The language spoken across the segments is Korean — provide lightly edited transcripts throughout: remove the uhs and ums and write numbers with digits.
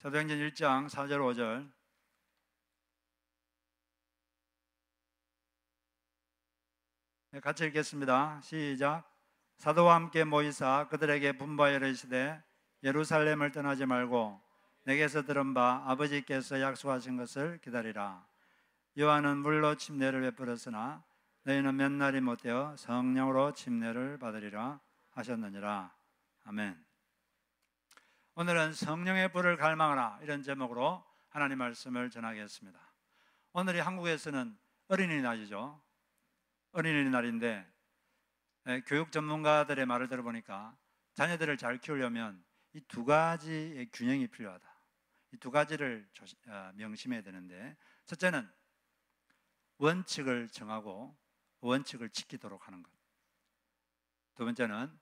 사도행전 1장 4절 5절 같이 읽겠습니다. 시작. 사도와 함께 모이사 그들에게 분부하여 이르시되 예루살렘을 떠나지 말고 내게서 들은 바 아버지께서 약속하신 것을 기다리라. 요한은 물로 침례를 베풀었으나 너희는 몇 날이 못되어 성령으로 침례를 받으리라 하셨느니라. 아멘. 오늘은 성령의 불을 갈망하라, 이런 제목으로 하나님 말씀을 전하겠습니다. 오늘이 한국에서는 어린이날이죠. 어린이날인데 교육 전문가들의 말을 들어보니까 자녀들을 잘 키우려면 이 두 가지의 균형이 필요하다. 이 두 가지를 명심해야 되는데, 첫째는 원칙을 정하고 원칙을 지키도록 하는 것. 두 번째는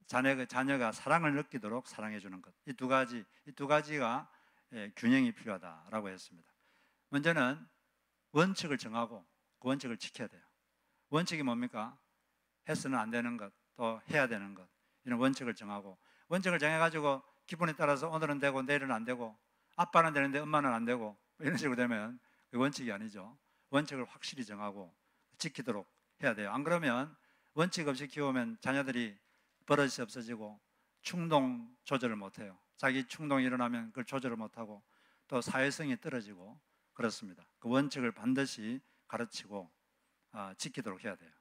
자녀가 사랑을 느끼도록 사랑해 주는 것. 이 두 가지가 균형이 필요하다라고 했습니다. 먼저는 원칙을 정하고 그 원칙을 지켜야 돼요. 원칙이 뭡니까? 해서는 안 되는 것, 또 해야 되는 것, 이런 원칙을 정하고, 원칙을 정해가지고 기분에 따라서 오늘은 되고 내일은 안 되고, 아빠는 되는데 엄마는 안 되고, 이런 식으로 되면 그 원칙이 아니죠. 원칙을 확실히 정하고 지키도록 해야 돼요. 안 그러면 원칙 없이 키우면 자녀들이 버릇이 없어지고 충동 조절을 못해요. 자기 충동이 일어나면 그걸 조절을 못하고 또 사회성이 떨어지고 그렇습니다. 그 원칙을 반드시 가르치고 지키도록 해야 돼요.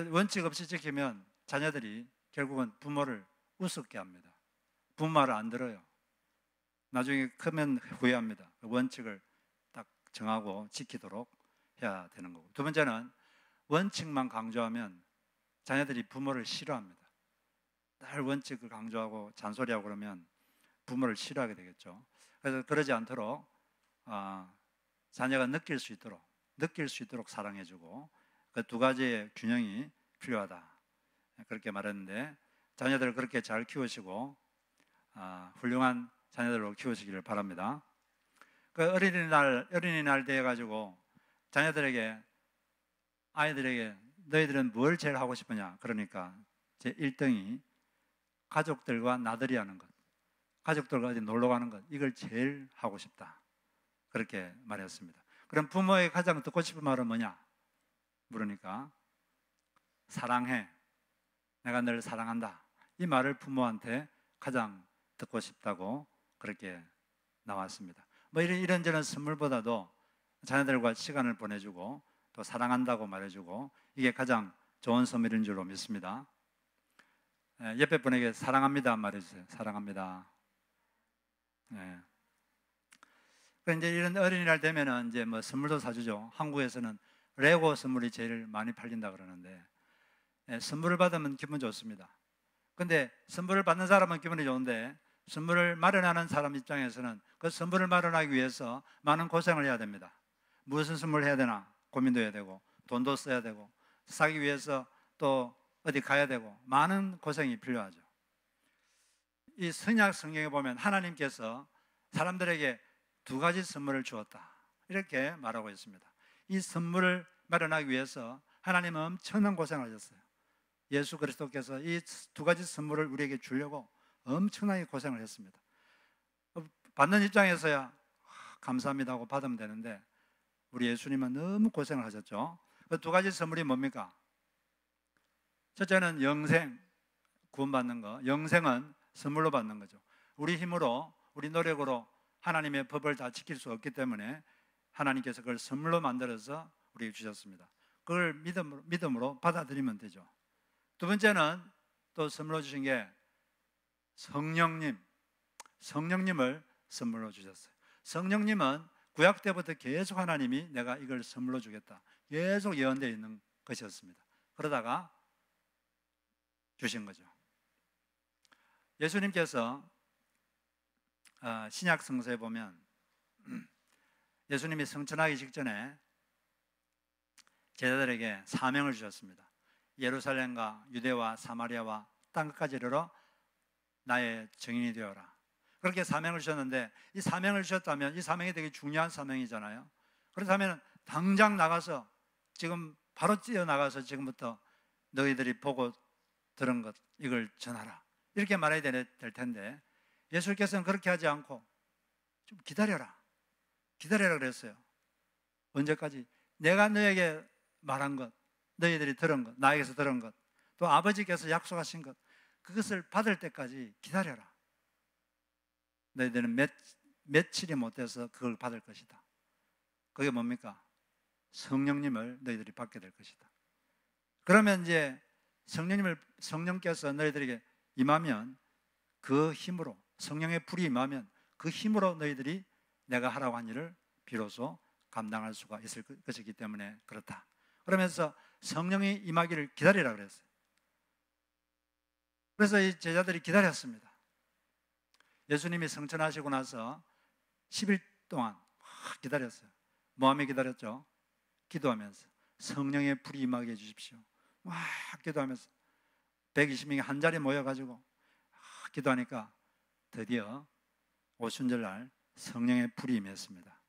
원칙 없이 지키면 자녀들이 결국은 부모를 우습게 합니다. 부모 말을 안 들어요. 나중에 크면 후회합니다. 그 원칙을 딱 정하고 지키도록 해야 되는 거고, 두 번째는 원칙만 강조하면 자녀들이 부모를 싫어합니다. 늘 원칙을 강조하고 잔소리하고 그러면 부모를 싫어하게 되겠죠. 그래서 그러지 않도록 자녀가 느낄 수 있도록 사랑해주고, 그 두 가지의 균형이 필요하다, 그렇게 말했는데, 자녀들을 그렇게 잘 키우시고 훌륭한 자녀들로 키우시기를 바랍니다. 그 어린이날 돼 가지고 아이들에게 너희들은 뭘 제일 하고 싶으냐? 그러니까 제 1등이 가족들과 나들이 하는 것, 가족들과 어디 놀러 가는 것, 이걸 제일 하고 싶다, 그렇게 말했습니다. 그럼 부모의 가장 듣고 싶은 말은 뭐냐? 물으니까 사랑해, 내가 널 사랑한다, 이 말을 부모한테 가장 듣고 싶다고 그렇게 나왔습니다. 뭐 이런저런 선물보다도 자녀들과 시간을 보내주고 또 사랑한다고 말해주고, 이게 가장 좋은 선물인 줄로 믿습니다. 옆에 분에게 사랑합니다 말해주세요. 사랑합니다. 이제 이런 어린이날 되면은 이제 뭐 선물도 사주죠. 한국에서는 레고 선물이 제일 많이 팔린다 그러는데, 선물을 받으면 기분 좋습니다. 근데 선물을 받는 사람은 기분이 좋은데 선물을 마련하는 사람 입장에서는 그 선물을 마련하기 위해서 많은 고생을 해야 됩니다. 무슨 선물을 해야 되나 고민도 해야 되고, 돈도 써야 되고, 사기 위해서 또 어디 가야 되고, 많은 고생이 필요하죠. 이 선약 성경에 보면 하나님께서 사람들에게 두 가지 선물을 주었다, 이렇게 말하고 있습니다. 이 선물을 마련하기 위해서 하나님은 엄청난 고생을 하셨어요. 예수 그리스도께서 이 두 가지 선물을 우리에게 주려고 엄청나게 고생을 했습니다. 받는 입장에서야 감사합니다 하고 받으면 되는데, 우리 예수님은 너무 고생을 하셨죠. 그 두 가지 선물이 뭡니까? 첫째는 영생, 구원받는 거. 영생은 선물로 받는 거죠. 우리 힘으로, 우리 노력으로 하나님의 법을 다 지킬 수 없기 때문에 하나님께서 그걸 선물로 만들어서 우리에게 주셨습니다. 그걸 믿음으로 받아들이면 되죠. 두 번째는 또 선물로 주신 게 성령님을 선물로 주셨어요. 성령님은 구약 때부터 계속 하나님이 내가 이걸 선물로 주겠다, 계속 예언되어 있는 것이었습니다. 그러다가 주신 거죠. 예수님께서 신약 성서에 보면 예수님이 성천하기 직전에 제자들에게 사명을 주셨습니다. 예루살렘과 유대와 사마리아와 땅끝까지 이르러 나의 증인이 되어라. 그렇게 사명을 주셨는데, 이 사명을 주셨다면 이 사명이 되게 중요한 사명이잖아요. 그렇다면 당장 나가서, 지금 바로 뛰어나가서 지금부터 너희들이 보고 들은 것 이걸 전하라, 이렇게 말해야 될 텐데, 예수께서는 그렇게 하지 않고 좀 기다려라. 기다려라 그랬어요. 언제까지? 내가 너에게 말한 것, 너희들이 들은 것, 나에게서 들은 것, 또 아버지께서 약속하신 것, 그것을 받을 때까지 기다려라. 너희들은 며칠이 못 돼서 그걸 받을 것이다. 그게 뭡니까? 성령님을 너희들이 받게 될 것이다. 그러면 이제 성령께서 너희들에게 임하면 그 힘으로, 성령의 불이 임하면 그 힘으로 너희들이 내가 하라고 한 일을 비로소 감당할 수가 있을 것이기 때문에 그렇다. 그러면서 성령이 임하기를 기다리라 그랬어요. 그래서 이 제자들이 기다렸습니다. 예수님이 성천하시고 나서 10일 동안 막 기다렸어요. 뭐하며 기다렸죠? 기도하면서 성령의 불이 임하게 해주십시오. 막 기도하면서 120명이 한 자리에 모여가지고 막 기도하니까 드디어 오순절날 성령의 불이 임했습니다.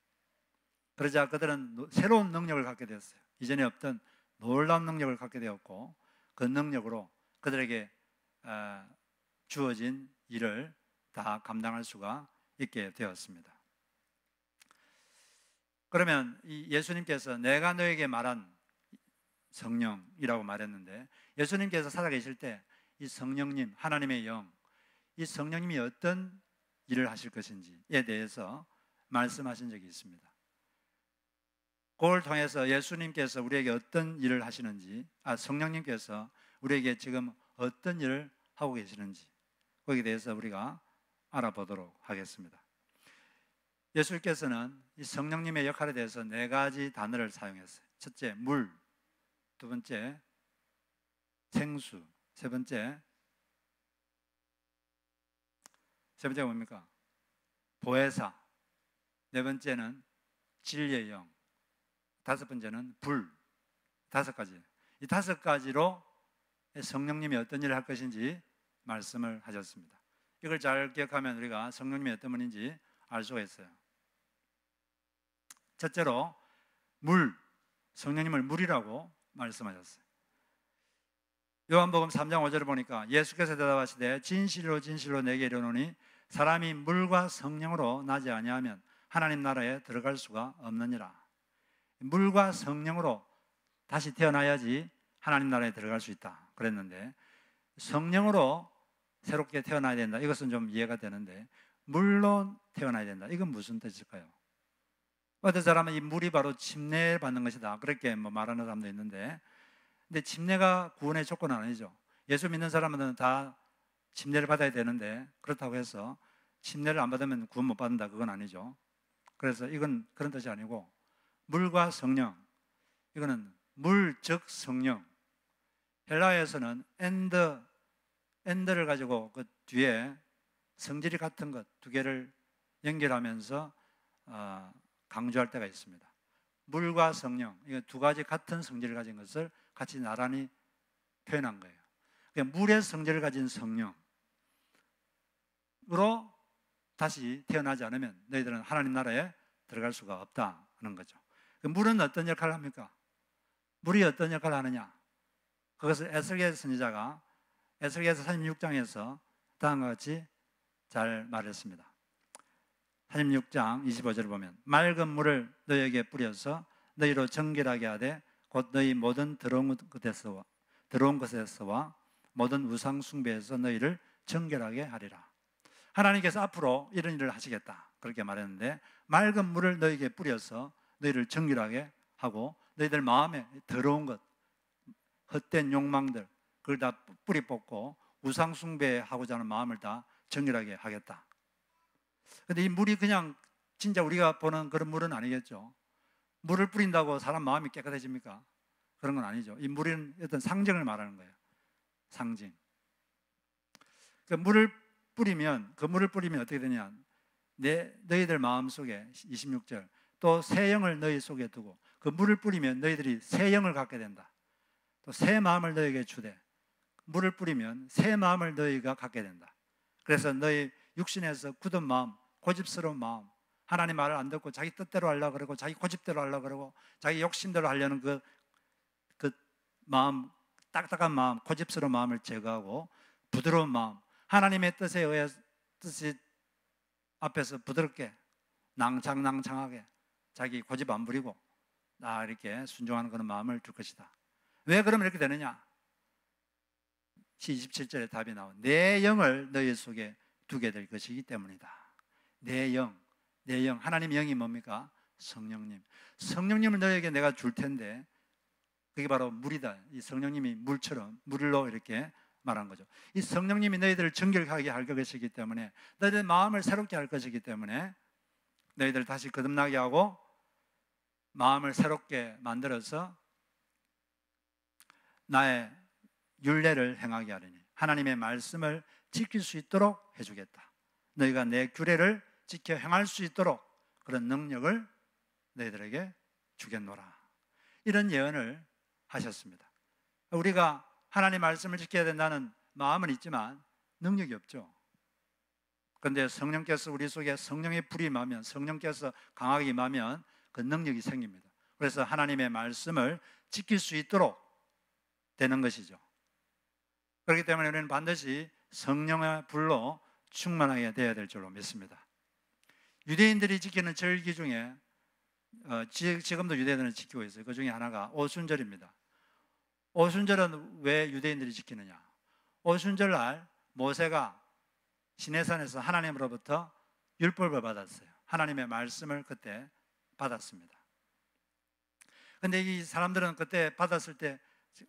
그러자 그들은 새로운 능력을 갖게 되었어요. 이전에 없던 놀라운 능력을 갖게 되었고 그 능력으로 그들에게 주어진 일을 다 감당할 수가 있게 되었습니다. 그러면 이 예수님께서 내가 너에게 말한 성령이라고 말했는데, 예수님께서 살아계실 때 이 성령님, 하나님의 영, 이 성령님이 어떤 일을 하실 것인지에 대해서 말씀하신 적이 있습니다. 그걸 통해서 예수님께서 우리에게 어떤 일을 하시는지, 성령님께서 우리에게 지금 어떤 일을 하고 계시는지, 거기에 대해서 우리가 알아보도록 하겠습니다. 예수께서는 이 성령님의 역할에 대해서 4가지 단어를 사용했어요. 첫째, 물. 두 번째, 생수. 세 번째가 뭡니까? 보혜사. 네 번째는 진리의 영. 다섯 번째는 불. 5가지. 이 5가지로 성령님이 어떤 일을 할 것인지 말씀을 하셨습니다. 이걸 잘 기억하면 우리가 성령님이 어떤 분인지 알 수가 있어요. 첫째로 물, 성령님을 물이라고 말씀하셨어요. 요한복음 3장 5절을 보니까 예수께서 대답하시되 진실로 진실로 내게 이르노니 사람이 물과 성령으로 나지 아니하면 하나님 나라에 들어갈 수가 없느니라. 물과 성령으로 다시 태어나야지 하나님 나라에 들어갈 수 있다 그랬는데, 성령으로 새롭게 태어나야 된다, 이것은 좀 이해가 되는데 물로 태어나야 된다, 이건 무슨 뜻일까요? 어떤 사람은 이 물이 바로 침례 받는 것이다 그렇게 말하는 사람도 있는데, 근데 침례가 구원의 조건은 아니죠. 예수 믿는 사람은 다 침례를 받아야 되는데 그렇다고 해서 침례를 안 받으면 구원 못 받는다, 그건 아니죠. 그래서 이건 그런 뜻이 아니고, 물과 성령, 이거는 물 즉 성령. 헬라어에서는 엔드를 가지고 그 뒤에 성질이 같은 것 2개를 연결하면서 강조할 때가 있습니다. 물과 성령, 이거 2가지 같은 성질을 가진 것을 같이 나란히 표현한 거예요. 그러니까 물의 성질을 가진 성령으로 다시 태어나지 않으면 너희들은 하나님 나라에 들어갈 수가 없다 하는 거죠. 물은 어떤 역할을 합니까? 물이 어떤 역할을 하느냐? 그것을 에스겔 선지자가 에스겔서 36장에서 다음과 같이 잘 말했습니다. 36장 25절을 보면 맑은 물을 너희에게 뿌려서 너희로 정결하게 하되 곧 너희 모든 더러운 것에서와 모든 우상 숭배에서 너희를 정결하게 하리라. 하나님께서 앞으로 이런 일을 하시겠다 그렇게 말했는데, 맑은 물을 너희에게 뿌려서 너희를 정결하게 하고 너희들 마음에 더러운 것, 헛된 욕망들, 그걸 다 뿌리 뽑고 우상 숭배하고자 하는 마음을 다 정결하게 하겠다. 그런데 이 물이 그냥 진짜 우리가 보는 그런 물은 아니겠죠. 물을 뿌린다고 사람 마음이 깨끗해집니까? 그런 건 아니죠. 이 물은 어떤 상징을 말하는 거예요. 상징. 그 물을 뿌리면 어떻게 되냐? 너희들 마음 속에 26절 또 새 영을 너희 속에 두고, 그 물을 뿌리면 너희들이 새 영을 갖게 된다. 또 새 마음을 너희에게 주되, 물을 뿌리면 새 마음을 너희가 갖게 된다. 그래서 너희 육신에서 굳은 마음, 고집스러운 마음, 하나님 말을 안 듣고 자기 뜻대로 하려고 그러고 자기 고집대로 하려고 그러고 자기 욕심대로 하려는 그 마음, 딱딱한 마음, 고집스러운 마음을 제거하고 부드러운 마음, 하나님의 뜻에 앞에서 부드럽게 낭창낭창하게 자기 고집 안 부리고 나 이렇게 순종하는 그런 마음을 줄 것이다. 왜 그러면 이렇게 되느냐? 시 27절에 답이 나와. 내 영을 너희 속에 두게 될 것이기 때문이다. 내 영, 내 영. 하나님의 영이 뭡니까? 성령님. 성령님을 너희에게 내가 줄 텐데 그게 바로 물이다. 이 성령님이 물처럼 물로 이렇게 말한 거죠. 이 성령님이 너희들을 정결하게 할 것이기 때문에, 너희들 마음을 새롭게 할 것이기 때문에 너희들 다시 거듭나게 하고 마음을 새롭게 만들어서 나의 율례를 행하게 하리니 하나님의 말씀을 지킬 수 있도록 해주겠다. 너희가 내 규례를 지켜 행할 수 있도록 그런 능력을 너희들에게 주겠노라. 이런 예언을 하셨습니다. 우리가 하나님 말씀을 지켜야 된다는 마음은 있지만 능력이 없죠. 그런데 성령께서 우리 속에 성령의 불이 임하면, 성령께서 강하게 임하면 그 능력이 생깁니다. 그래서 하나님의 말씀을 지킬 수 있도록 되는 것이죠. 그렇기 때문에 우리는 반드시 성령의 불로 충만하게 되어야 될 줄로 믿습니다. 유대인들이 지키는 절기 중에 지금도 유대인들은 지키고 있어요. 그 중에 하나가 오순절입니다. 오순절은 왜 유대인들이 지키느냐? 오순절날 모세가 시내산에서 하나님으로부터 율법을 받았어요. 하나님의 말씀을 그때 받았습니다. 그런데 이 사람들은 그때 받았을 때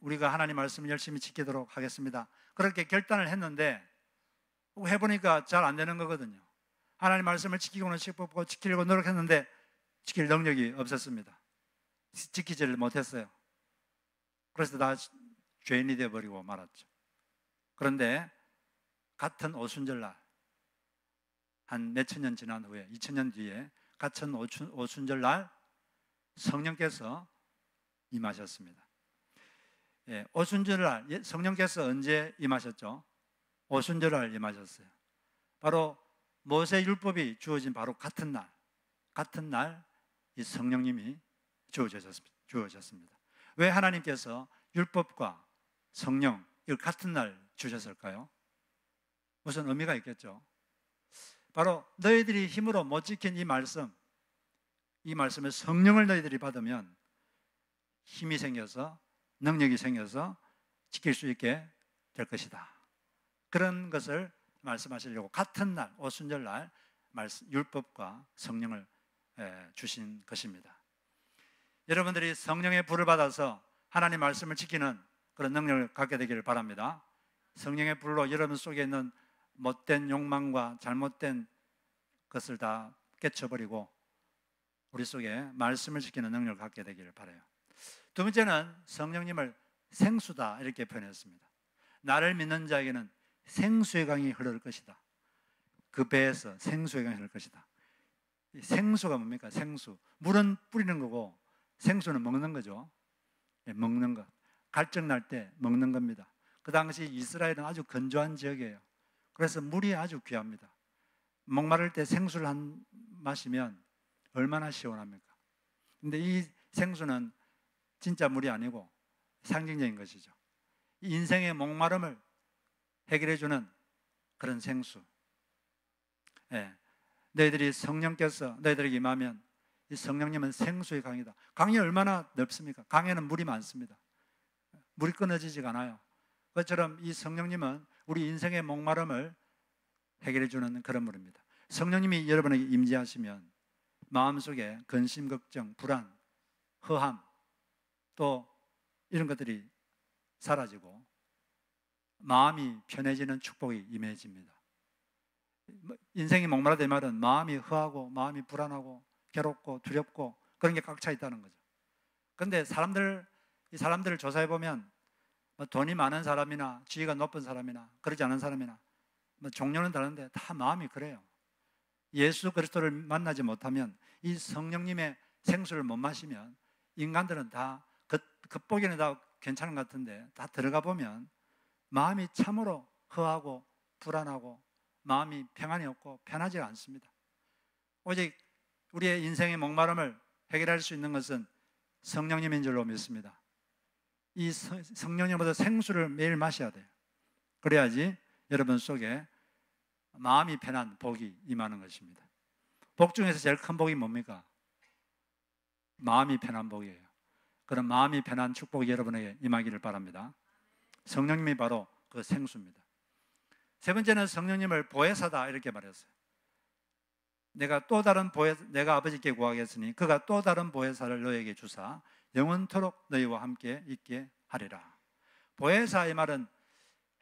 우리가 하나님 말씀을 열심히 지키도록 하겠습니다, 그렇게 결단을 했는데 해보니까 잘 안 되는 거거든요. 하나님 말씀을 지키고는 싶고 지키려고 노력했는데 지킬 능력이 없었습니다. 지키지를 못했어요. 그래서 다 죄인이 되어버리고 말았죠. 그런데 같은 오순절날, 한 몇천 년 지난 후에 2000년 뒤에 같은 오순절날 성령께서 임하셨습니다. 예, 오순절날 성령께서 언제 임하셨죠? 오순절날 임하셨어요. 바로 모세 율법이 주어진 바로 같은 날 이 성령님이 주어졌습니다. 왜 하나님께서 율법과 성령 이걸 같은 날 주셨을까요? 무슨 의미가 있겠죠? 바로 너희들이 힘으로 못 지킨 이 말씀의 성령을 너희들이 받으면 힘이 생겨서, 능력이 생겨서 지킬 수 있게 될 것이다. 그런 것을 말씀하시려고 같은 날, 오순절날 율법과 성령을 주신 것입니다. 여러분들이 성령의 불을 받아서 하나님 말씀을 지키는 그런 능력을 갖게 되기를 바랍니다. 성령의 불로 여러분 속에 있는 못된 욕망과 잘못된 것을 다 깨쳐버리고 우리 속에 말씀을 지키는 능력을 갖게 되기를 바라요. 두 번째는 성령님을 생수다 이렇게 표현했습니다. 나를 믿는 자에게는 생수의 강이 흐를 것이다. 그 배에서 생수의 강이 흐를 것이다. 생수가 뭡니까? 생수. 물은 뿌리는 거고 생수는 먹는 거죠. 먹는 것. 갈증 날 때 먹는 겁니다. 그 당시 이스라엘은 아주 건조한 지역이에요. 그래서 물이 아주 귀합니다. 목마를 때 생수를 마시면 얼마나 시원합니까? 근데 이 생수는 진짜 물이 아니고 상징적인 것이죠. 인생의 목마름을 해결해주는 그런 생수. 너희들이 성령께서 너희들에게 임하면 이 성령님은 생수의 강이다. 강이 얼마나 넓습니까? 강에는 물이 많습니다. 물이 끊어지지가 않아요. 그것처럼 이 성령님은 우리 인생의 목마름을 해결해주는 그런 물입니다. 성령님이 여러분에게 임재하시면 마음속에 근심, 걱정, 불안, 허함 또 이런 것들이 사라지고 마음이 편해지는 축복이 임해집니다. 인생이 목마르다 이 말은 마음이 허하고 마음이 불안하고 괴롭고 두렵고 그런 게 꽉 차 있다는 거죠. 그런데 이 사람들을 조사해 보면 돈이 많은 사람이나 지위가 높은 사람이나 그러지 않은 사람이나 종류는 다른데 다 마음이 그래요. 예수 그리스도를 만나지 못하면 이 성령님의 생수를 못 마시면 인간들은 다 겉보기에는 다 괜찮은 것 같은데 다 들어가 보면 마음이 참으로 허하고 불안하고 마음이 평안이 없고 편하지 않습니다. 오직 우리의 인생의 목마름을 해결할 수 있는 것은 성령님인 줄로 믿습니다. 이 성령님보다 생수를 매일 마셔야 돼요. 그래야지 여러분 속에 마음이 편한 복이 임하는 것입니다. 복 중에서 제일 큰 복이 뭡니까? 마음이 편한 복이에요. 그런 마음이 편한 축복이 여러분에게 임하기를 바랍니다. 성령님이 바로 그 생수입니다. 세 번째는 성령님을 보혜사다 이렇게 말했어요. 내가 또 다른 내가 아버지께 구하겠으니 그가 또 다른 보혜사를 너에게 주사 영원토록 너희와 함께 있게 하리라. 보혜사 이 말은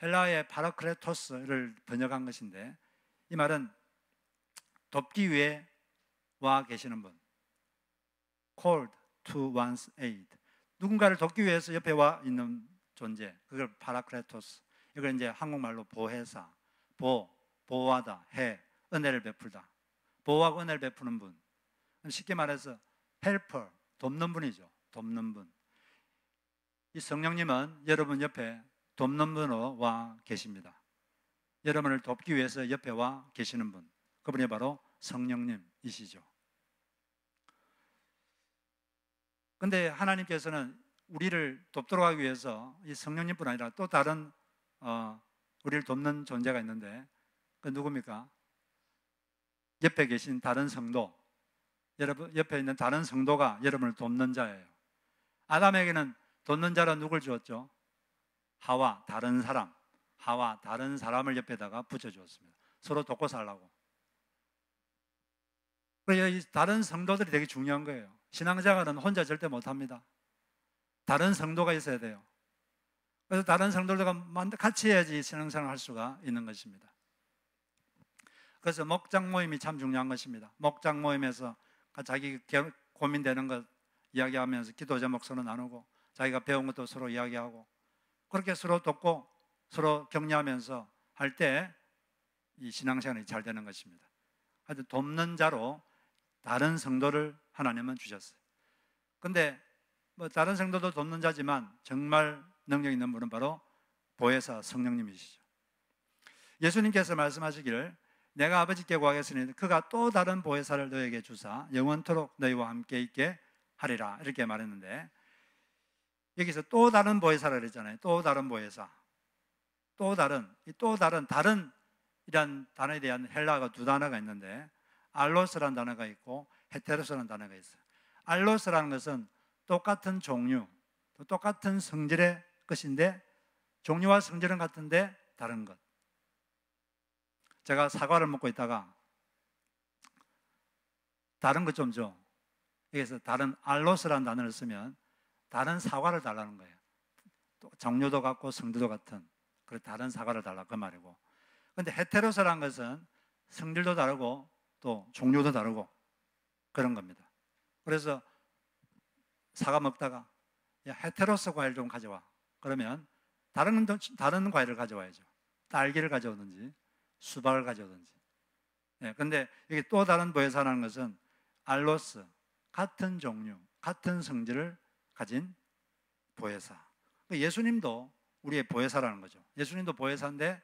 헬라어의 파라크레토스를 번역한 것인데, 이 말은 돕기 위해 와 계시는 분, called to one's aid, 누군가를 돕기 위해서 옆에 와 있는 존재, 그걸 파라크레토스. 이걸 이제 한국말로 보혜사, 보호하다, 은혜를 베풀다. 보호하고 은혜를 베푸는 분, 쉽게 말해서 헬퍼, 돕는 분이죠. 돕는 분. 이 성령님은 여러분 옆에 돕는 분으로 와 계십니다. 여러분을 돕기 위해서 옆에 와 계시는 분, 그분이 바로 성령님이시죠. 근데 하나님께서는 우리를 돕도록 하기 위해서 이 성령님뿐 아니라 또 다른 우리를 돕는 존재가 있는데, 그 누굽니까? 옆에 계신 다른 성도, 여러분 옆에 있는 다른 성도가 여러분을 돕는 자예요. 아담에게는 돕는 자로 누굴 주었죠? 하와, 다른 사람을 옆에다가 붙여주었습니다. 서로 돕고 살라고. 그래서 이 다른 성도들이 되게 중요한 거예요. 신앙생활은 혼자 절대 못합니다. 다른 성도가 있어야 돼요. 그래서 다른 성도들과 같이 해야지 신앙생활을 할 수가 있는 것입니다. 그래서 목장 모임이 참 중요한 것입니다. 목장 모임에서 자기 고민되는 것 이야기하면서 기도 제목 서로 나누고, 자기가 배운 것도 서로 이야기하고, 그렇게 서로 돕고 서로 격려하면서 할 때 이 신앙생활이 잘 되는 것입니다. 하여튼 돕는 자로 다른 성도를 하나님은 주셨어요. 근데 뭐 다른 성도도 돕는 자지만 정말 능력 있는 분은 바로 보혜사 성령님이시죠. 예수님께서 말씀하시기를 내가 아버지께 구하겠으니 그가 또 다른 보혜사를 너에게 주사 영원토록 너희와 함께 있게 하리라 이렇게 말했는데, 여기서 또 다른 보혜사를 그랬잖아요. 또 다른 보혜사, 다른이란 단어에 대한 헬라어가 두 단어가 있는데, 알로스라는 단어가 있고 헤테로스라는 단어가 있어요. 알로스라는 것은 똑같은 종류, 똑같은 성질의 것인데 종류와 성질은 같은데 다른 것. 제가 사과를 먹고 있다가 다른 것 좀 줘. 여기서 다른 알로스라는 단어를 쓰면 다른 사과를 달라는 거예요. 또 종류도 같고 성질도 같은 그 다른 사과를 달라 그 말이고. 그런데 헤테로스라는 것은 성질도 다르고 또 종류도 다르고 그런 겁니다. 그래서 사과 먹다가 야, 헤테로스 과일 좀 가져와. 그러면 다른 과일을 가져와야죠. 딸기를 가져오든지 수박을 가져오든지. 그런데 여기 또 다른 보혜사라는 것은 알로스, 같은 종류, 같은 성질을 가진 보혜사. 예수님도 우리의 보혜사라는 거죠. 예수님도 보혜사인데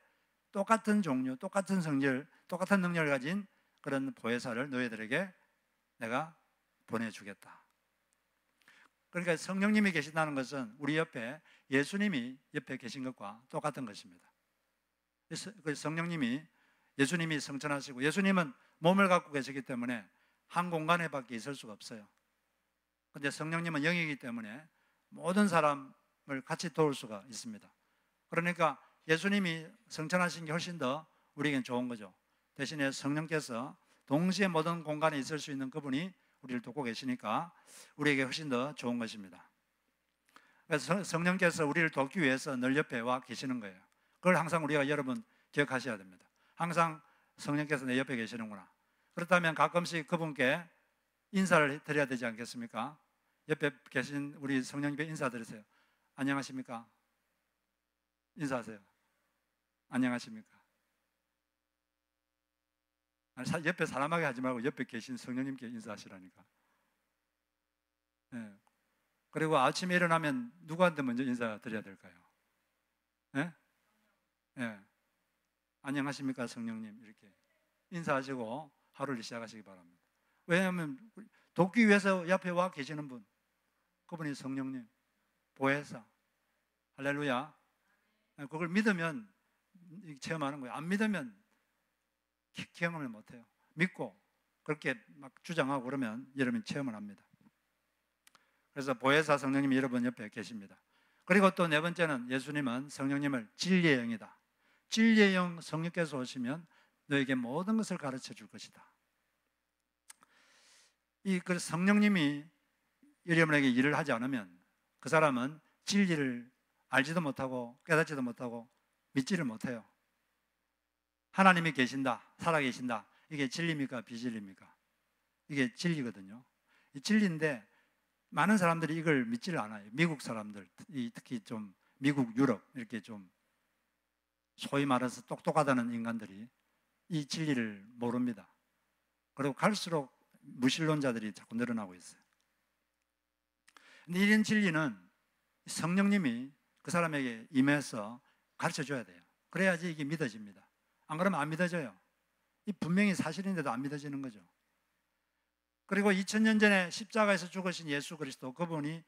똑같은 종류, 똑같은 성질, 똑같은 능력을 가진 그런 보혜사를 너희들에게 내가 보내주겠다. 그러니까 성령님이 계신다는 것은 우리 옆에 예수님이 옆에 계신 것과 똑같은 것입니다. 성령님이, 예수님이 성천하시고 예수님은 몸을 갖고 계시기 때문에 한 공간에 밖에 있을 수가 없어요. 그런데 성령님은 영이기 때문에 모든 사람을 같이 도울 수가 있습니다. 그러니까 예수님이 성천하신 게 훨씬 더 우리에겐 좋은 거죠. 대신에 성령께서 동시에 모든 공간에 있을 수 있는 그분이 우리를 돕고 계시니까 우리에게 훨씬 더 좋은 것입니다. 그래서 성령께서 우리를 돕기 위해서 늘 옆에 와 계시는 거예요. 그걸 항상 우리가 여러분 기억하셔야 됩니다. 항상 성령께서 내 옆에 계시는구나. 그렇다면 가끔씩 그분께 인사를 드려야 되지 않겠습니까? 옆에 계신 우리 성령님께 인사드리세요. 안녕하십니까? 인사하세요. 안녕하십니까? 옆에 사람하게 하지 말고 옆에 계신 성령님께 인사하시라니까. 네. 그리고 아침에 일어나면 누구한테 먼저 인사드려야 될까요? 네? 네. 안녕하십니까 성령님 이렇게 인사하시고 하루를 시작하시기 바랍니다. 왜냐하면 돕기 위해서 옆에 와 계시는 분, 그분이 성령님, 보혜사. 할렐루야. 그걸 믿으면 체험하는 거예요. 안 믿으면 경험을 못해요. 믿고 그렇게 막 주장하고 그러면 여러분이 체험을 합니다. 그래서 보혜사 성령님이 여러분 옆에 계십니다. 그리고 또 네 번째는 예수님은 성령님을 진리의 영이다. 진리의 영 성령께서 오시면 너에게 모든 것을 가르쳐 줄 것이다. 그 성령님이 여러분에게 일을 하지 않으면 그 사람은 진리를 알지도 못하고 깨닫지도 못하고 믿지를 못해요. 하나님이 계신다, 살아계신다. 이게 진리입니까? 비진리입니까? 이게 진리거든요. 이 진리인데 많은 사람들이 이걸 믿지를 않아요. 미국 사람들, 특히 좀 미국, 유럽 이렇게 좀 소위 말해서 똑똑하다는 인간들이 이 진리를 모릅니다. 그리고 갈수록 무신론자들이 자꾸 늘어나고 있어요. 근데 이런 진리는 성령님이 그 사람에게 임해서 가르쳐 줘야 돼요. 그래야지 이게 믿어집니다. 안 그러면 안 믿어져요. 이 분명히 사실인데도 안 믿어지는 거죠. 그리고 2000년 전에 십자가에서 죽으신 예수 그리스도, 그분이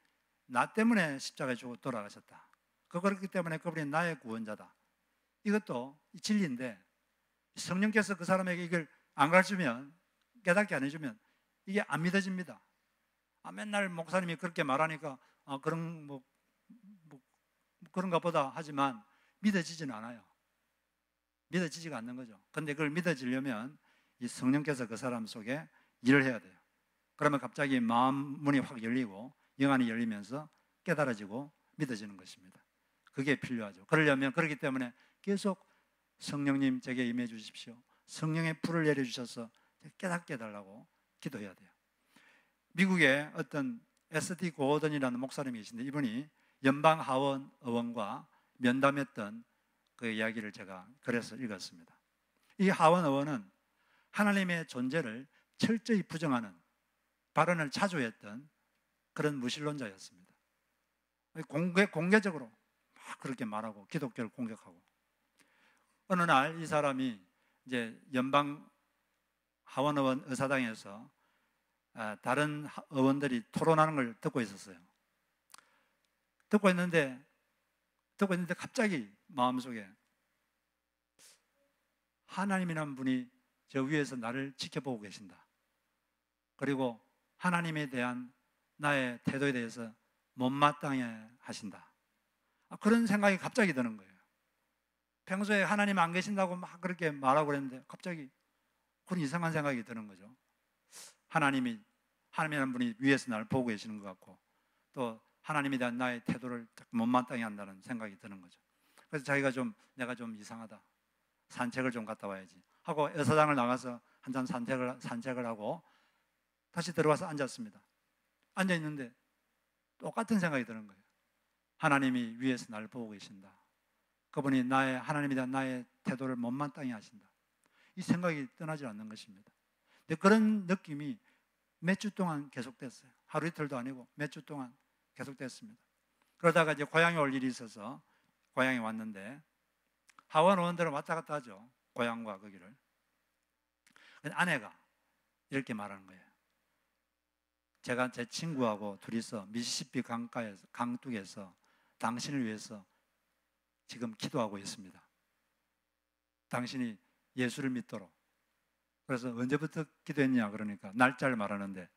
나 때문에 십자가에 죽어 돌아가셨다. 그렇기 때문에 그분이 나의 구원자다. 이것도 진리인데 성령께서 그 사람에게 이걸 안 가르치면, 깨닫게 안 해주면 이게 안 믿어집니다. 맨날 목사님이 그렇게 말하니까 그런가 보다 하지만 믿어지지는 않아요. 믿어지지가 않는 거죠. 근데 그걸 믿어지려면 이 성령께서 그 사람 속에 일을 해야 돼요. 그러면 갑자기 마음 문이 확 열리고 영안이 열리면서 깨달아지고 믿어지는 것입니다. 그게 필요하죠. 그러려면, 그렇기 때문에 계속 성령님 제게 임해 주십시오. 성령의 불을 내려주셔서 깨닫게 해달라고 기도해야 돼요. 미국에 어떤 S.D. 고어던이라는 목사님이 계신데 이분이 연방 하원 의원과 면담했던 그 이야기를 제가 그래서 읽었습니다. 이 하원 의원은 하나님의 존재를 철저히 부정하는 발언을 자주 했던 그런 무신론자였습니다. 공개적으로 막 그렇게 말하고 기독교를 공격하고, 어느 날 이 사람이 이제 연방 하원 의원 의사당에서 다른 의원들이 토론하는 걸 듣고 있었어요. 듣고 있는데 갑자기 마음속에 하나님이라는 분이 저 위에서 나를 지켜보고 계신다. 그리고 하나님에 대한 나의 태도에 대해서 못마땅해 하신다. 그런 생각이 갑자기 드는 거예요. 평소에 하나님 안 계신다고 막 그렇게 말하고 그랬는데 갑자기 그런 이상한 생각이 드는 거죠. 하나님이라는 분이 위에서 나를 보고 계시는 것 같고, 또 하나님에 대한 나의 태도를 못마땅해 한다는 생각이 드는 거죠. 그래서 자기가 내가 좀 이상하다, 산책을 좀 갔다 와야지 하고 의사당을 나가서 한참 산책을 하고 다시 들어와서 앉았습니다. 앉아있는데 똑같은 생각이 드는 거예요. 하나님이 위에서 나를 보고 계신다. 그분이 하나님에 대한 나의 태도를 못마땅해 하신다. 이 생각이 떠나지 않는 것입니다. 근데 그런 느낌이 몇 주 동안 계속됐어요. 하루 이틀도 아니고 몇 주 동안 계속됐습니다. 그러다가 이제 고향에 올 일이 있어서 고향에 왔는데, 하원 의원들은 왔다 갔다 하죠. 고향과 거기를. 아내가 이렇게 말하는 거예요. 제가 제 친구하고 둘이서 미시시피 강둑에서 당신을 위해서 지금 기도하고 있습니다. 당신이 예수를 믿도록. 그래서 언제부터 기도했냐 그러니까 날짜를 말하는데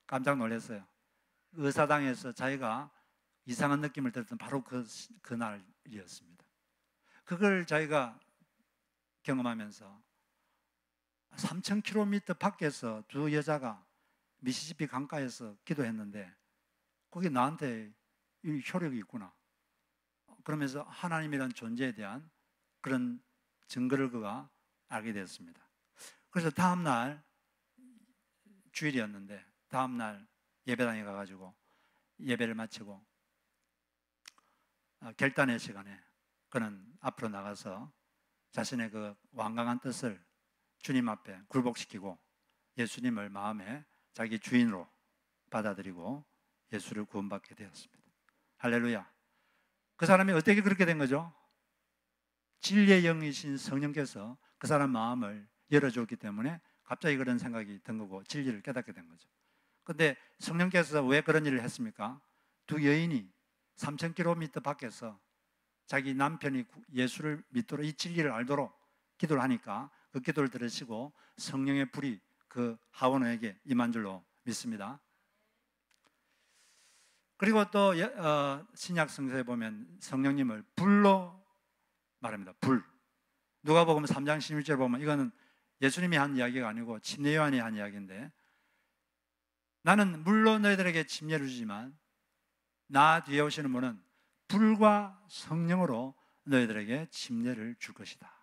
깜짝 놀랐어요. 의사당에서 자기가 이상한 느낌을 들었던 바로 그 날이었습니다. 그걸 자기가 경험하면서 3,000km 밖에서 두 여자가 미시시피 강가에서 기도했는데 거기 나한테 이 효력이 있구나. 그러면서 하나님이라는 존재에 대한 그런 증거를 그가 알게 되었습니다. 그래서 다음날 주일이었는데 다음날 예배당에 가가지고 예배를 마치고 결단의 시간에 그는 앞으로 나가서 자신의 그 완강한 뜻을 주님 앞에 굴복시키고 예수님을 마음에 자기 주인으로 받아들이고 예수를 구원받게 되었습니다. 할렐루야. 그 사람이 어떻게 그렇게 된 거죠? 진리의 영이신 성령께서 그 사람 마음을 열어줬기 때문에 갑자기 그런 생각이 든 거고 진리를 깨닫게 된 거죠. 그런데 성령께서 왜 그런 일을 했습니까? 두 여인이 3,000km 밖에서 자기 남편이 예수를 믿도록 이 진리를 알도록 기도를 하니까 그 기도를 들으시고 성령의 불이 그 하원에게 임한 줄로 믿습니다. 그리고 또 신약 성서에 보면 성령님을 불로 말합니다. 불. 누가복음 3장 16절 보면 이거는 예수님이 한 이야기가 아니고 침례 요한이 한 이야기인데, 나는 물로 너희들에게 침례를 주지만 나 뒤에 오시는 분은 불과 성령으로 너희들에게 침례를 줄 것이다.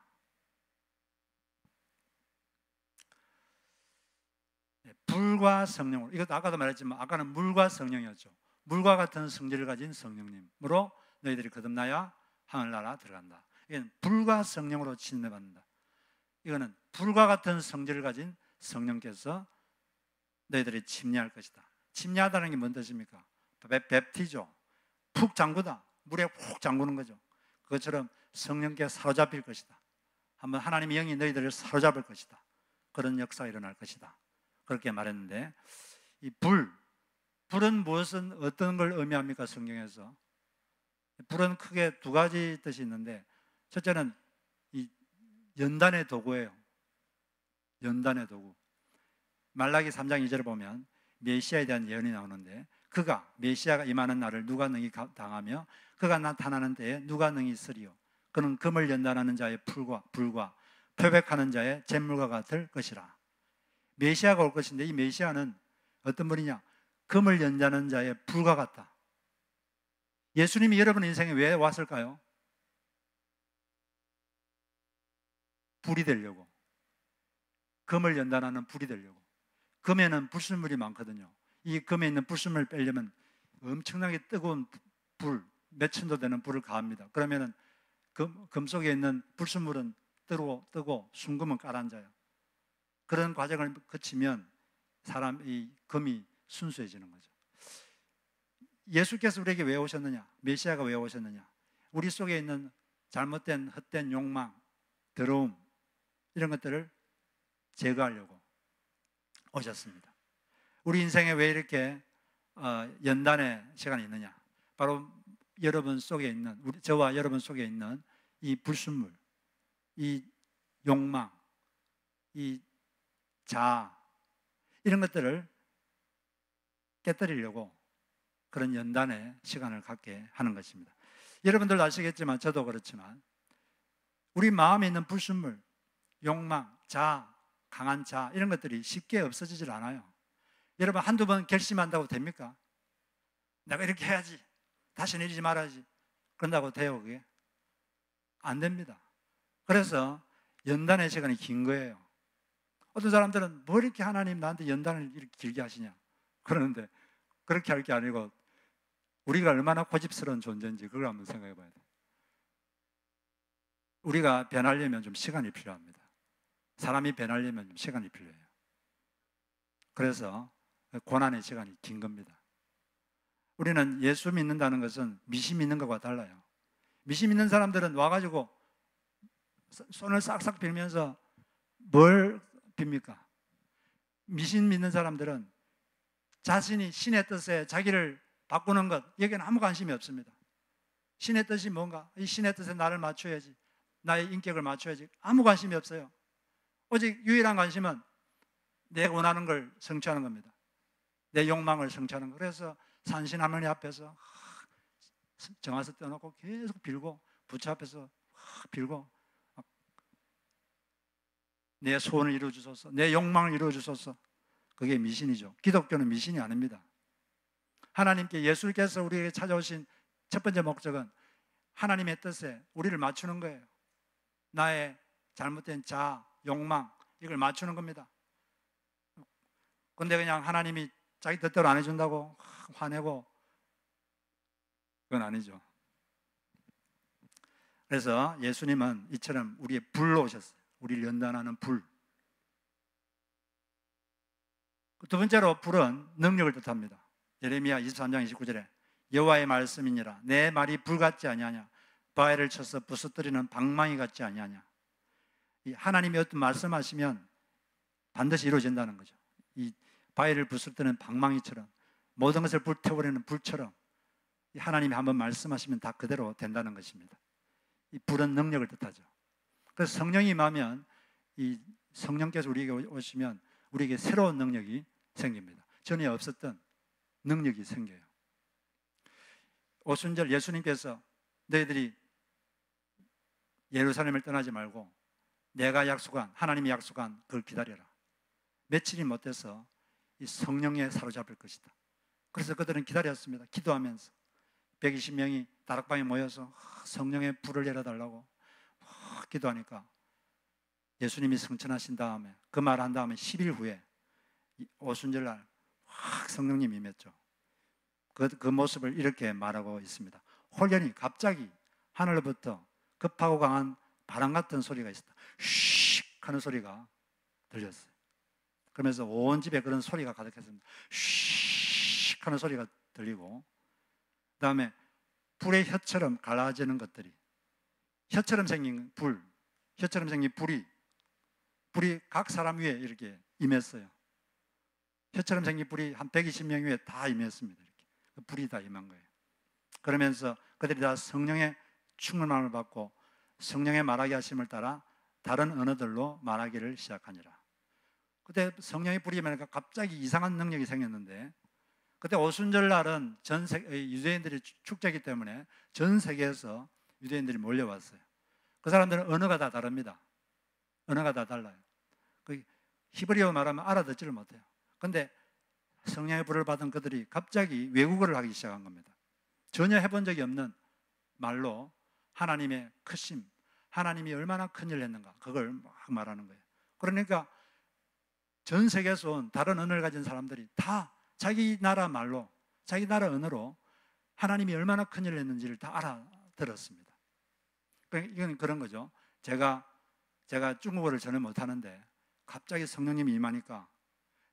불과 성령으로, 이것도 아까도 말했지만 아까는 물과 성령이었죠. 물과 같은 성질을 가진 성령님으로 너희들이 거듭나야 하늘나라 들어간다. 이건 불과 성령으로 침례받는다. 이거는 불과 같은 성질을 가진 성령께서 너희들이 침례할 것이다. 침례하다는 게 뭔 뜻입니까? 뵙티죠. 푹 잠그다. 물에 훅 잠그는 거죠. 그것처럼 성령께 사로잡힐 것이다. 한번 하나님의 영이 너희들을 사로잡을 것이다. 그런 역사가 일어날 것이다. 그렇게 말했는데, 이 불은 무엇은 어떤 걸 의미합니까? 성경에서 불은 크게 두 가지 뜻이 있는데, 첫째는 이 연단의 도구예요. 연단의 도구. 말라기 3장 2절을 보면 메시아에 대한 예언이 나오는데, 그가 메시아가 임하는 날을 누가 능히 당하며 그가 나타나는 때에 누가 능히 쓰리요. 그는 금을 연단하는 자의 불과 표백하는 자의 잿물과 같을 것이라. 메시아가 올 것인데, 이 메시아는 어떤 분이냐? 금을 연단하는 자의 불과 같다. 예수님이 여러분 인생에 왜 왔을까요? 불이 되려고. 금을 연단하는 불이 되려고. 금에는 불순물이 많거든요. 이 금에 있는 불순물을 빼려면 엄청나게 뜨거운 불, 몇 천도 되는 불을 가합니다. 그러면은 금 속에 있는 불순물은 뜨고 순금은 가라앉아요. 그런 과정을 거치면 이 금이 순수해지는 거죠. 예수께서 우리에게 왜 오셨느냐? 메시아가 왜 오셨느냐? 우리 속에 있는 잘못된 헛된 욕망, 더러움, 이런 것들을 제거하려고 오셨습니다. 우리 인생에 왜 이렇게 연단의 시간이 있느냐? 바로 여러분 속에 있는, 저와 여러분 속에 있는 이 불순물, 이 욕망, 이 자아, 이런 것들을 깨뜨리려고 그런 연단의 시간을 갖게 하는 것입니다. 여러분들도 아시겠지만 저도 그렇지만 우리 마음에 있는 불순물, 욕망, 자아, 강한 자아, 이런 것들이 쉽게 없어지질 않아요. 여러분 한두 번 결심한다고 됩니까? 내가 이렇게 해야지, 다시는 이러지 말아야지, 그런다고 돼요? 그게 안 됩니다. 그래서 연단의 시간이 긴 거예요. 어떤 사람들은 뭐 이렇게 하나님 나한테 연단을 이렇게 길게 하시냐 그러는데, 그렇게 할 게 아니고 우리가 얼마나 고집스러운 존재인지 그걸 한번 생각해 봐야 돼요. 우리가 변하려면 좀 시간이 필요합니다. 사람이 변하려면 좀 시간이 필요해요. 그래서 고난의 시간이 긴 겁니다. 우리는 예수 믿는다는 것은 미신 믿는 것과 달라요. 미신 믿는 사람들은 와가지고 손을 싹싹 빌면서 뭘 빕니까? 미신 믿는 사람들은 자신이 신의 뜻에 자기를 바꾸는 것, 여기는 아무 관심이 없습니다. 신의 뜻이 뭔가? 이 신의 뜻에 나를 맞춰야지, 나의 인격을 맞춰야지, 아무 관심이 없어요. 오직 유일한 관심은 내가 원하는 걸 성취하는 겁니다. 내 욕망을 성취하는 거. 그래서 산신 할머니 앞에서 정화서 떼어놓고 계속 빌고, 부처 앞에서 빌고, 내 소원을 이루어 주소서, 내 욕망을 이루어 주소서. 그게 미신이죠. 기독교는 미신이 아닙니다. 하나님께, 예수께서 우리에게 찾아오신 첫 번째 목적은 하나님의 뜻에 우리를 맞추는 거예요. 나의 잘못된 자아, 욕망, 이걸 맞추는 겁니다. 근데 그냥 하나님이 자기 뜻대로 안 해준다고 화내고, 그건 아니죠. 그래서 예수님은 이처럼 우리의 불로 오셨어요. 우리를 연단하는 불. 두 번째로 불은 능력을 뜻합니다. 예레미야 23장 29절에 여호와의 말씀이니라 내 말이 불 같지 아니하냐, 바위를 쳐서 부서뜨리는 방망이 같지 아니하냐. 하나님이 어떤 말씀하시면 반드시 이루어진다는 거죠. 이 바위를 부서뜨리는 방망이처럼, 모든 것을 불태워버리는 불처럼 하나님이 한번 말씀하시면 다 그대로 된다는 것입니다. 이 불은 능력을 뜻하죠. 그래서 성령이 임하면, 이 성령께서 우리에게 오시면 우리에게 새로운 능력이 생깁니다. 전에 없었던 능력이 생겨요. 오순절 예수님께서 너희들이 예루살렘을 떠나지 말고 내가 약속한, 하나님이 약속한 그걸 기다려라. 며칠이 못 돼서 이 성령에 사로잡힐 것이다. 그래서 그들은 기다렸습니다. 기도하면서 120명이 다락방에 모여서 성령의 불을 내려달라고 기도하니까 예수님이 승천하신 다음에 그 말 한 다음에 10일 후에 오순절날 확 성령님이 임했죠. 그 모습을 이렇게 말하고 있습니다. 홀연히 갑자기 하늘로부터 급하고 강한 바람 같은 소리가 있었다. 슉 하는 소리가 들렸어요. 그러면서 온 집에 그런 소리가 가득했습니다. 슉 하는 소리가 들리고, 그 다음에 불의 혀처럼 갈라지는 것들이, 혀처럼 생긴 혀처럼 생긴 불이 각 사람 위에 이렇게 임했어요. 혀처럼 생긴 불이 한 120명 위에 다 임했습니다. 이렇게 불이 다 임한 거예요. 그러면서 그들이 다 성령의 충만함을 받고 성령의 말하게 하심을 따라 다른 언어들로 말하기를 시작하니라. 그때 성령의 불이 임하니까 갑자기 이상한 능력이 생겼는데, 그때 오순절 날은 유대인들이 축제이기 때문에 전 세계에서 유대인들이 몰려왔어요. 그 사람들은 언어가 다 다릅니다. 언어가 다 달라요. 그 히브리어 말하면 알아듣지를 못해요. 근데 성령의 불을 받은 그들이 갑자기 외국어를 하기 시작한 겁니다. 전혀 해본 적이 없는 말로 하나님의 크심, 하나님이 얼마나 큰 일을 했는가, 그걸 막 말하는 거예요. 그러니까 전 세계에서 온 다른 언어를 가진 사람들이 다 자기 나라 말로, 자기 나라 언어로 하나님이 얼마나 큰 일을 했는지를 다 알아들었습니다. 이건 그런 거죠. 제가 중국어를 전혀 못하는데 갑자기 성령님이 임하니까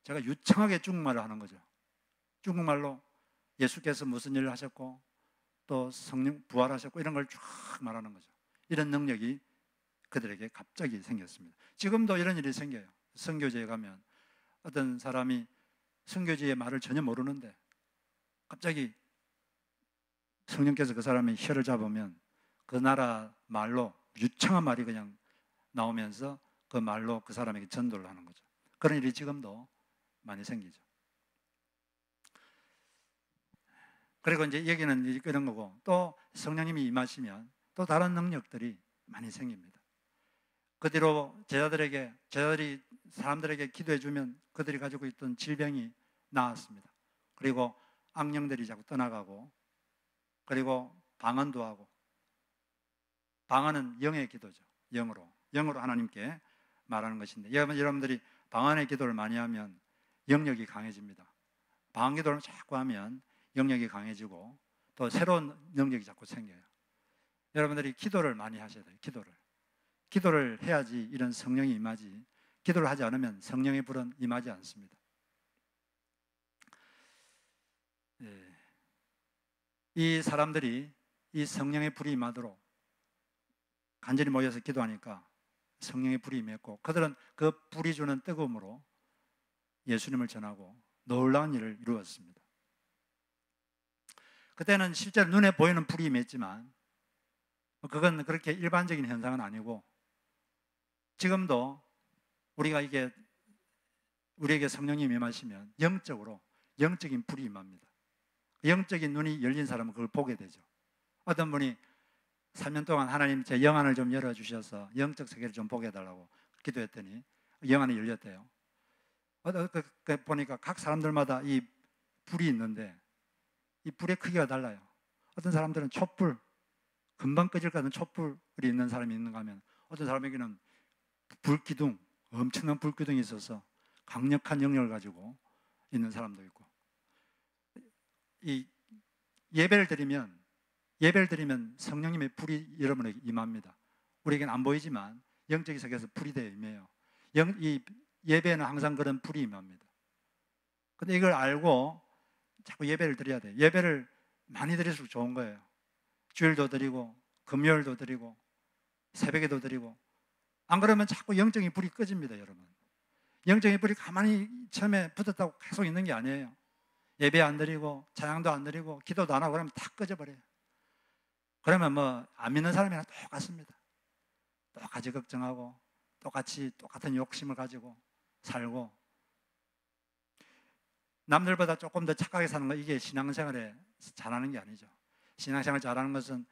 제가 유창하게 중국말을 하는 거죠. 중국말로 예수께서 무슨 일을 하셨고 또 성령 부활하셨고 이런 걸 쫙 말하는 거죠. 이런 능력이 그들에게 갑자기 생겼습니다. 지금도 이런 일이 생겨요. 선교지에 가면 어떤 사람이 선교지의 말을 전혀 모르는데 갑자기 성령께서 그 사람의 혀를 잡으면 그 나라 말로 유창한 말이 그냥 나오면서 그 말로 그 사람에게 전도를 하는 거죠. 그런 일이 지금도 많이 생기죠. 그리고 이제 여기는 이런 거고, 또 성령님이 임하시면 또 다른 능력들이 많이 생깁니다. 그 뒤로 제자들이 사람들에게 기도해 주면 그들이 가지고 있던 질병이 나았습니다. 그리고 악령들이 자꾸 떠나가고, 그리고 방언도 하고, 방언은 영의 기도죠. 영으로 하나님께 말하는 것인데, 여러분들이 방언의 기도를 많이 하면 영역이 강해집니다. 방언 기도를 자꾸 하면 영역이 강해지고 또 새로운 능력이 자꾸 생겨요. 여러분들이 기도를 많이 하셔야 돼요. 기도를 해야지 이런 성령이 임하지, 기도를 하지 않으면 성령의 불은 임하지 않습니다. 이 사람들이 이 성령의 불이 임하도록 간절히 모여서 기도하니까 성령의 불이 임했고, 그들은 그 불이 주는 뜨거움으로 예수님을 전하고 놀라운 일을 이루었습니다. 그때는 실제로 눈에 보이는 불이 임했지만 그건 그렇게 일반적인 현상은 아니고, 지금도 우리에게 성령님이 임하시면 영적인 불이 임합니다. 영적인 눈이 열린 사람은 그걸 보게 되죠. 어떤 분이 3년 동안 하나님 제 영안을 좀 열어주셔서 영적 세계를 좀 보게 해달라고 기도했더니 영안이 열렸대요. 보니까 각 사람들마다 이 불이 있는데 이 불의 크기가 달라요. 어떤 사람들은 촛불, 금방 꺼질 것 같은 촛불이 있는 사람이 있는가 하면, 어떤 사람에게는 불기둥, 엄청난 불기둥이 있어서 강력한 영역을 가지고 있는 사람도 있고, 이 예배를 드리면 성령님의 불이 여러분에게 임합니다. 우리에게는 안 보이지만 영적인 세계에서 불이 되어 임해요. 이 예배는 항상 그런 불이 임합니다. 근데 이걸 알고 자꾸 예배를 드려야 돼요. 예배를 많이 드릴수록 좋은 거예요. 주일도 드리고 금요일도 드리고 새벽에도 드리고, 안 그러면 자꾸 영적인 불이 꺼집니다. 여러분, 영적인 불이 가만히 처음에 붙었다고 계속 있는 게 아니에요. 예배 안 드리고 찬양도 안 드리고 기도도 안 하고 그러면 다 꺼져버려요. 그러면 안 믿는 사람이랑 똑같습니다. 똑같이 걱정하고 똑같은 욕심을 가지고 살고 남들보다 조금 더 착하게 사는 거, 이게 신앙생활에 잘하는 게 아니죠. 신앙생활 잘하는 것은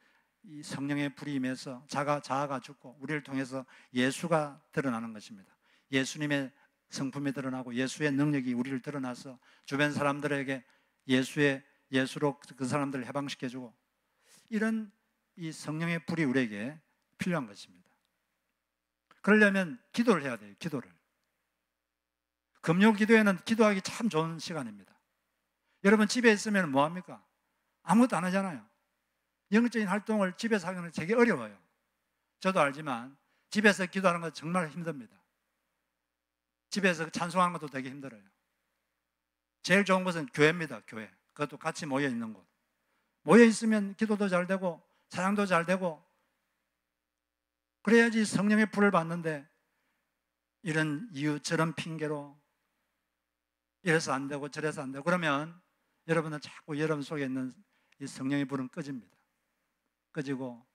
이 성령의 불이 임해서 자아가 죽고 우리를 통해서 예수가 드러나는 것입니다. 예수님의 성품이 드러나고 예수의 능력이 우리를 드러나서 주변 사람들에게 예수로 그 사람들을 해방시켜주고, 이런 이 성령의 불이 우리에게 필요한 것입니다. 그러려면 기도를 해야 돼요. 기도를. 금요 기도회는 기도하기 참 좋은 시간입니다. 여러분 집에 있으면 뭐합니까? 아무것도 안 하잖아요. 영적인 활동을 집에서 하기는 되게 어려워요. 저도 알지만 집에서 기도하는 건 정말 힘듭니다. 집에서 찬송하는 것도 되게 힘들어요. 제일 좋은 것은 교회입니다. 교회. 그것도 같이 모여 있는 곳. 모여 있으면 기도도 잘 되고 찬양도 잘 되고, 그래야지 성령의 불을 받는데, 이런 이유 저런 핑계로 이래서 안 되고 저래서 안 되고 그러면 여러분은 자꾸 여러분 속에 있는 이 성령의 불은 꺼집니다. 꺼지고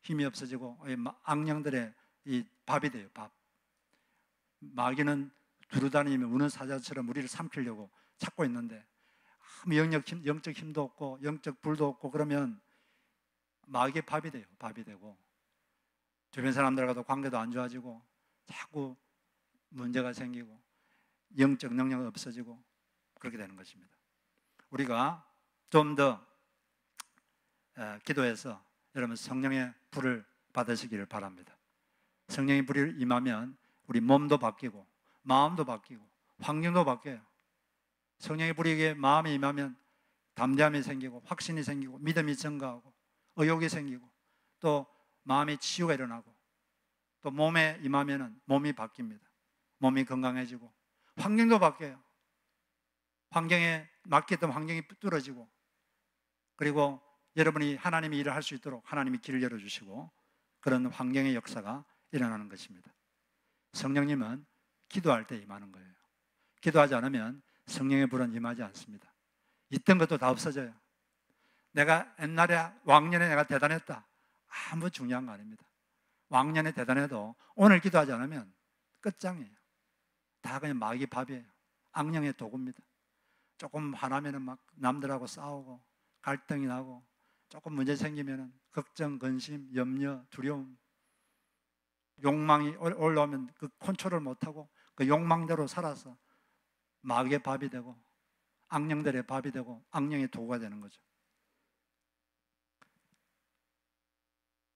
힘이 없어지고 악령들의 이 밥이 돼요. 밥. 마귀는 두루다니며 우는 사자처럼 우리를 삼키려고 찾고 있는데, 아무 영적 힘도 없고 영적 불도 없고 그러면 마귀의 밥이 돼요. 밥이 되고 주변 사람들과도 관계도 안 좋아지고 자꾸 문제가 생기고 영적 능력이 없어지고 그렇게 되는 것입니다. 우리가 좀 더 기도해서 여러분 성령의 불을 받으시기를 바랍니다. 성령의 불이 임하면 우리 몸도 바뀌고 마음도 바뀌고 환경도 바뀌어요. 성령의 불이 마음에 임하면 담대함이 생기고 확신이 생기고 믿음이 증가하고 의욕이 생기고 또 마음의 치유가 일어나고 또 몸에 임하면 몸이 바뀝니다. 몸이 건강해지고 환경도 바뀌어요. 환경에 맡겼던 환경이 뚫어지고, 그리고 여러분이 하나님의 일을 할 수 있도록 하나님이 길을 열어주시고 그런 환경의 역사가 일어나는 것입니다. 성령님은 기도할 때 임하는 거예요. 기도하지 않으면 성령의 불은 임하지 않습니다. 있던 것도 다 없어져요. 내가 옛날에 왕년에 내가 대단했다, 아무 중요한 거 아닙니다. 왕년에 대단해도 오늘 기도하지 않으면 끝장이에요. 다 그냥 마귀 밥이에요. 악령의 도구입니다. 조금 화나면 막 남들하고 싸우고 갈등이 나고, 조금 문제 생기면 걱정, 근심, 염려, 두려움, 욕망이 올라오면 그 컨트롤을 못하고 그 욕망대로 살아서 마귀의 밥이 되고 악령들의 밥이 되고 악령의 도구가 되는 거죠.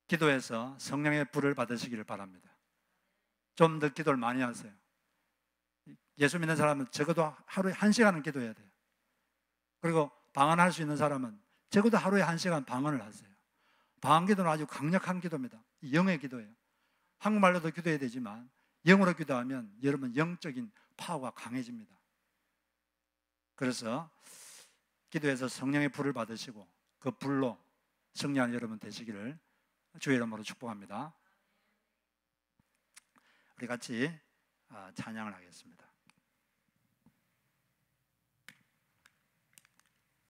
기도해서 성령의 불을 받으시기를 바랍니다. 좀 더 기도를 많이 하세요. 예수 믿는 사람은 적어도 하루에 1시간은 기도해야 돼요. 그리고 방언할 수 있는 사람은 적어도 하루에 1시간 방언을 하세요. 방언 기도는 아주 강력한 기도입니다. 영의 기도예요. 한국말로도 기도해야 되지만 영으로 기도하면 여러분 영적인 파워가 강해집니다. 그래서 기도해서 성령의 불을 받으시고 그 불로 승리하는 여러분 되시기를 주의 이름으로 축복합니다. 우리 같이 찬양을 하겠습니다.